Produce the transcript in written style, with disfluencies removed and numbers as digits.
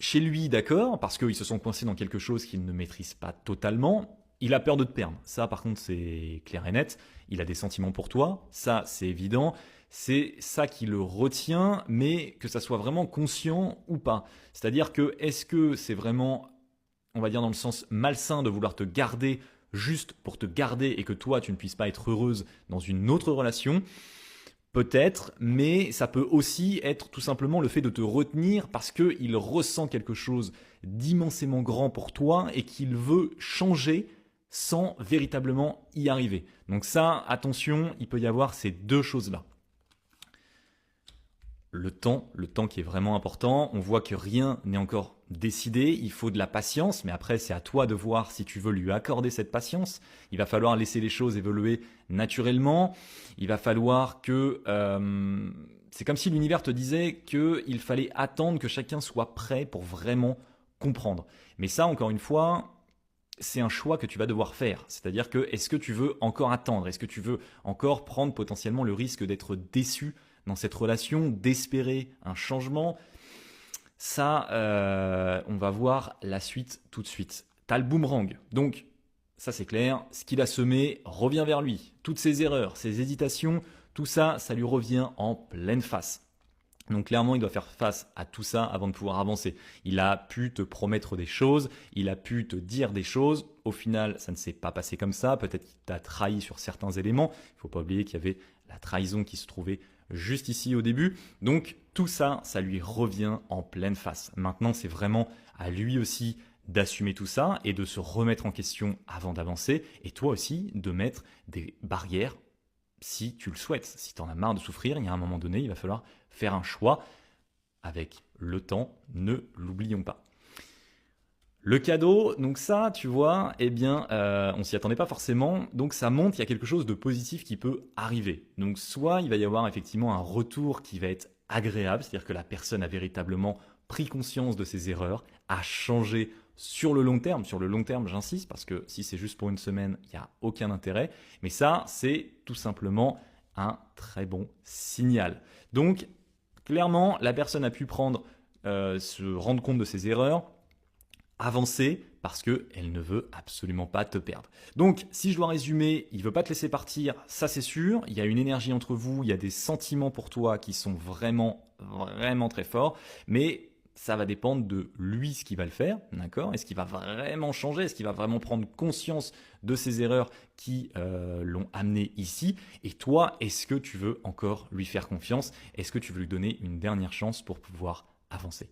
chez lui, d'accord, parce qu'ils se sont coincés dans quelque chose qu'il ne maîtrise pas totalement. Il a peur de te perdre. Ça, par contre, c'est clair et net. Il a des sentiments pour toi. Ça, c'est évident. C'est ça qui le retient, mais que ça soit vraiment conscient ou pas. C'est-à-dire que, est-ce que c'est vraiment, on va dire dans le sens malsain de vouloir te garder juste pour te garder et que toi, tu ne puisses pas être heureuse dans une autre relation? Peut-être, mais ça peut aussi être tout simplement le fait de te retenir parce qu'il ressent quelque chose d'immensément grand pour toi et qu'il veut changer sans véritablement y arriver. Donc ça, attention, il peut y avoir ces deux choses-là. Le temps qui est vraiment important. On voit que rien n'est encore décidé. Il faut de la patience, mais après, c'est à toi de voir si tu veux lui accorder cette patience. Il va falloir laisser les choses évoluer naturellement. Il va falloir que... c'est comme si l'univers te disait qu'il fallait attendre que chacun soit prêt pour vraiment comprendre. Mais ça, encore une fois, c'est un choix que tu vas devoir faire. C'est-à-dire que est-ce que tu veux encore attendre? Est-ce que tu veux encore prendre potentiellement le risque d'être déçu dans cette relation, d'espérer un changement? Ça, on va voir la suite tout de suite. Tu as le boomerang. Donc, ça c'est clair. Ce qu'il a semé revient vers lui. Toutes ses erreurs, ses hésitations, tout ça, ça lui revient en pleine face. Donc clairement, il doit faire face à tout ça avant de pouvoir avancer. Il a pu te promettre des choses, il a pu te dire des choses. Au final, ça ne s'est pas passé comme ça. Peut-être qu'il t'a trahi sur certains éléments. Il ne faut pas oublier qu'il y avait la trahison qui se trouvait juste ici au début. Donc tout ça, ça lui revient en pleine face. Maintenant, c'est vraiment à lui aussi d'assumer tout ça et de se remettre en question avant d'avancer. Et toi aussi, de mettre des barrières si tu le souhaites. Si tu en as marre de souffrir, il y a un moment donné, il va falloir faire un choix avec le temps, ne l'oublions pas. Le cadeau, donc ça, tu vois, eh bien, on s'y attendait pas forcément, donc ça montre qu'il y a quelque chose de positif qui peut arriver. Donc soit il va y avoir effectivement un retour qui va être agréable, c'est-à-dire que la personne a véritablement pris conscience de ses erreurs, a changé sur le long terme j'insiste, parce que si c'est juste pour une semaine, il n'y a aucun intérêt, mais ça, c'est tout simplement un très bon signal. Donc, clairement, la personne a pu se rendre compte de ses erreurs, avancer parce qu'elle ne veut absolument pas te perdre. Donc, si je dois résumer, il ne veut pas te laisser partir, ça c'est sûr. Il y a une énergie entre vous, il y a des sentiments pour toi qui sont vraiment, vraiment très forts, mais ça va dépendre de lui ce qu'il va le faire, d'accord? Est-ce qu'il va vraiment changer? Est-ce qu'il va vraiment prendre conscience de ses erreurs qui l'ont amené ici? Et toi, est-ce que tu veux encore lui faire confiance? Est-ce que tu veux lui donner une dernière chance pour pouvoir avancer?